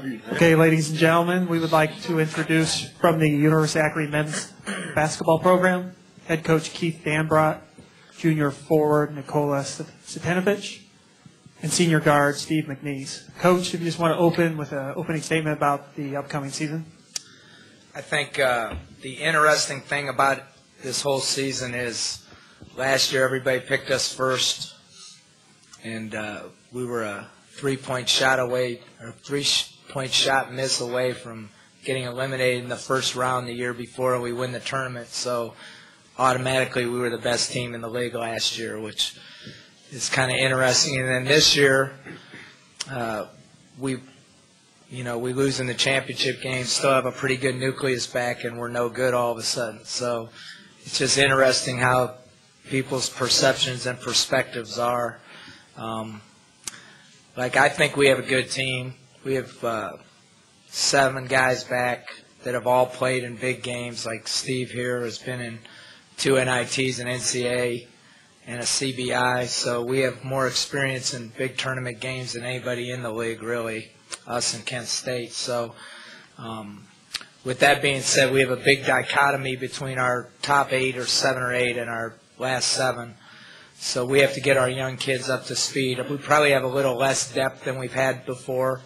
Okay, ladies and gentlemen, we would like to introduce from the University of Akron men's basketball program, head coach Keith Dambrot, junior forward Nikola Satanovich, and senior guard Steve McNeese. Coach, if you just want to open with an opening statement about the upcoming season. I think the interesting thing about this whole season is last year everybody picked us first, and we were a three-point shot miss away from getting eliminated in the first round the year before we win the tournament. So automatically we were the best team in the league last year, which is kind of interesting. And then this year we lose in the championship game, still have a pretty good nucleus back, and we're no good all of a sudden. So it's just interesting how people's perceptions and perspectives are. I think we have a good team. We have 7 guys back that have all played in big games. Like Steve here has been in 2 NITs, an NCAA, and a CBI. So we have more experience in big tournament games than anybody in the league, really, us and Kent State. So with that being said, we have a big dichotomy between our top 8 or 7 or 8 and our last 7. So we have to get our young kids up to speed. We probably have a little less depth than we've had before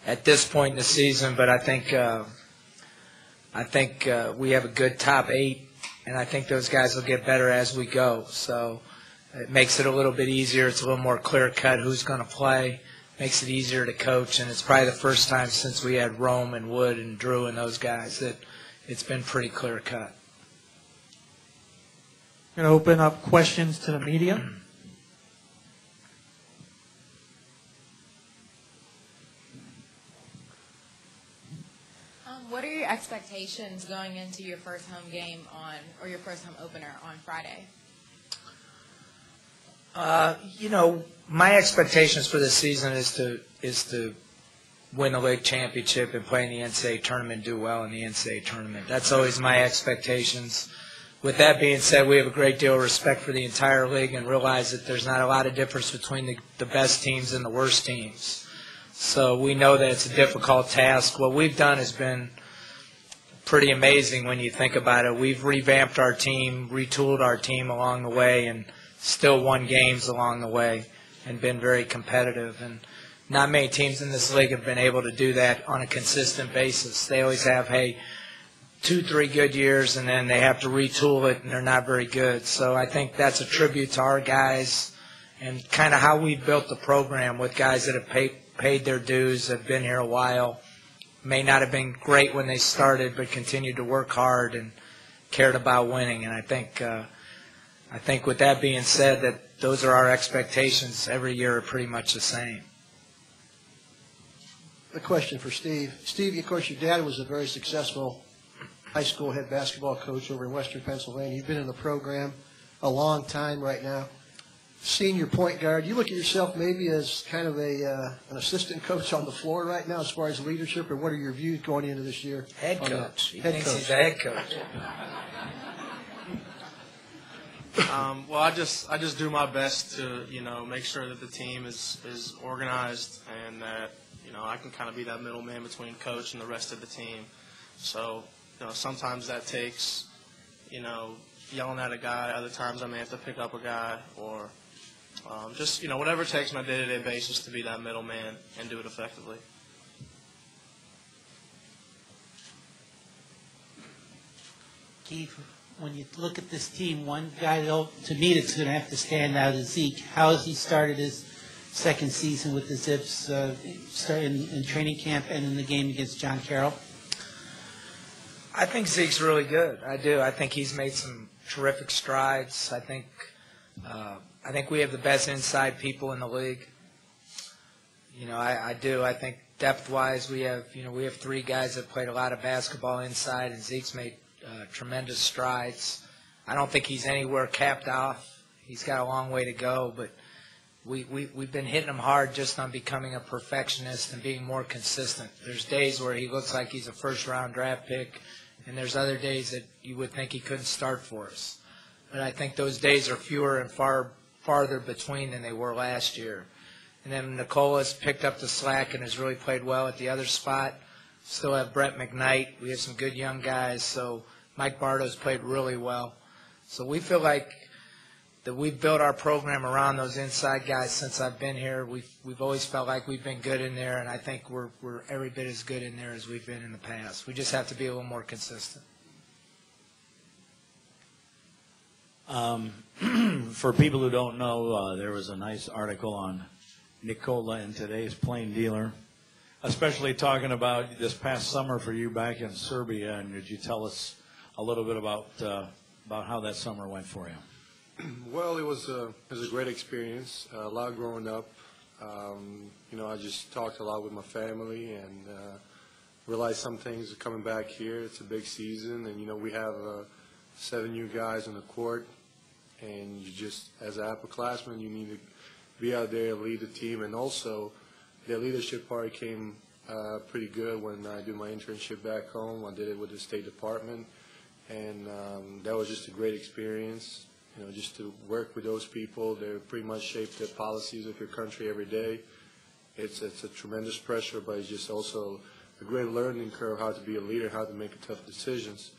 at this point in the season, but I think we have a good top 8, and I think those guys will get better as we go. So it makes it a little bit easier. It's a little more clear-cut who's going to play. Makes it easier to coach, and it's probably the first time since we had Rome and Wood and Drew and those guys that it's been pretty clear-cut. I'm going to open up questions to the media. What are your expectations going into your first home game or your first home opener on Friday? My expectations for this season is to win the league championship and play in the NCAA tournament, do well in the NCAA tournament. That's always my expectations. With that being said, we have a great deal of respect for the entire league and realize that there's not a lot of difference between the best teams and the worst teams. So we know that it's a difficult task. What we've done has been pretty amazing when you think about it. We've revamped our team, retooled our team along the way, and still won games along the way and been very competitive. And not many teams in this league have been able to do that on a consistent basis. They always have, 2-3 good years, and then they have to retool it, and they're not very good. So I think that's a tribute to our guys and kind of how we built the program with guys that have paid their dues, have been here a while, may not have been great when they started, but continued to work hard and cared about winning. And I think with that being said, that those are our expectations every year are pretty much the same. A question for Steve. Steve, of course, your dad was a very successful high school head basketball coach over in Western Pennsylvania. You've been in the program a long time right now. Senior point guard, you look at yourself maybe as kind of an assistant coach on the floor right now as far as leadership, or what are your views going into this year? Head coach. He thinks he's a head coach. Well, I just do my best to, make sure that the team is organized and that, I can kind of be that middleman between coach and the rest of the team. So, sometimes that takes, yelling at a guy. Other times I may have to pick up a guy or just, whatever it takes on a day-to-day basis to be that middleman and do it effectively. Keith, when you look at this team, one guy, to me, that's going to have to stand out is Zeke. How has he started his second season with the Zips, starting in training camp and in the game against John Carroll? I think Zeke's really good. I do. I think he's made some terrific strides. I think we have the best inside people in the league. I do. I think depth-wise, we have 3 guys that played a lot of basketball inside, and Zeke's made tremendous strides. I don't think he's anywhere capped off. He's got a long way to go, but we've been hitting him hard just on becoming a perfectionist and being more consistent. There's days where he looks like he's a first-round draft pick, and there's other days that you would think he couldn't start for us. But I think those days are fewer and farther between than they were last year. And then Nicola's picked up the slack and has really played well at the other spot. Still have Brett McKnight. We have some good young guys. So Mike Barto's played really well. So we feel like that we've built our program around those inside guys since I've been here. We've always felt like we've been good in there, and I think we're every bit as good in there as we've been in the past. We just have to be a little more consistent. For people who don't know, there was a nice article on Nicola in today's Plain Dealer, especially talking about this past summer for you back in Serbia. And could you tell us a little bit about how that summer went for you? Well, it was a great experience. A lot growing up. I just talked a lot with my family and realized some things are coming back here. It's a big season, and we have 7 new guys on the court, and you just, as an upperclassman, you need to be out there and lead the team. And also, the leadership part came pretty good when I did my internship back home. I did it with the State Department, and that was just a great experience. Just to work with those people. They pretty much shape the policies of your country every day. It's a tremendous pressure, but it's just also a great learning curve how to be a leader, how to make tough decisions.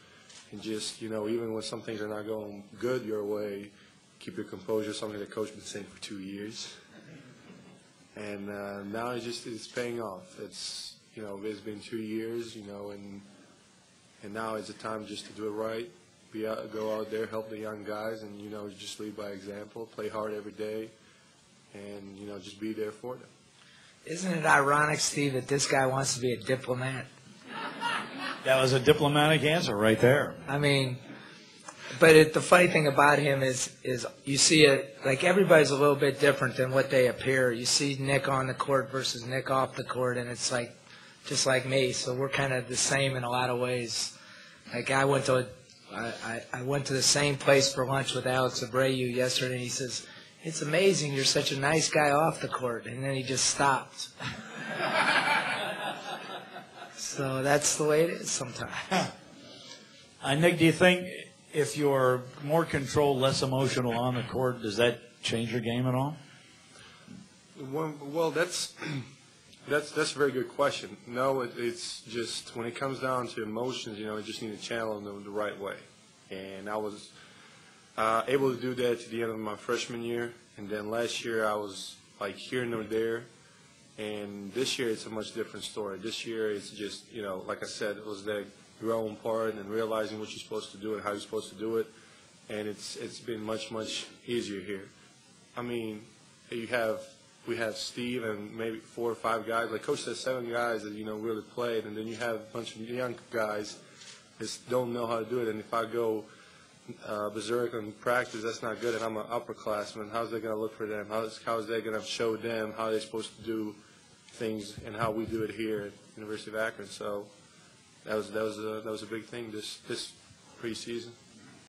And just, even when some things are not going good your way, keep your composure, something the coach has been saying for 2 years. And now it's paying off. It's been 2 years, and now it's a time just to do it right. Go out there, help the young guys, and just lead by example. Play hard every day, and just be there for them. Isn't it ironic, Steve, that this guy wants to be a diplomat? That was a diplomatic answer right there. I mean, but the funny thing about him is you see it like everybody's a little bit different than what they appear. You see Nick on the court versus Nick off the court, and it's like just like me. So we're kind of the same in a lot of ways. Like I went to the same place for lunch with Alex Abreu yesterday, and he says, "It's amazing you're such a nice guy off the court," and then he just stopped. So that's the way it is sometimes. Nick, do you think if you're more controlled, less emotional on the court, does that change your game at all? Well, that's a very good question. No, it's just when it comes down to emotions, you just need to channel them the right way. And I was able to do that to the end of my freshman year. And then last year I was like here nor there. And this year it's a much different story. This year it's just, like I said, it was that growing part and realizing what you're supposed to do and how you're supposed to do it. And it's been much, much easier here. I mean, we have Steve and maybe 4 or 5 guys. Like Coach said, 7 guys that, really played. And then you have a bunch of young guys that don't know how to do it. And if I go berserk in practice, that's not good. And I'm an upperclassman. How's that going to look for them? How's that going to show them how they're supposed to do things and how we do it here at University of Akron? So that was a big thing this preseason.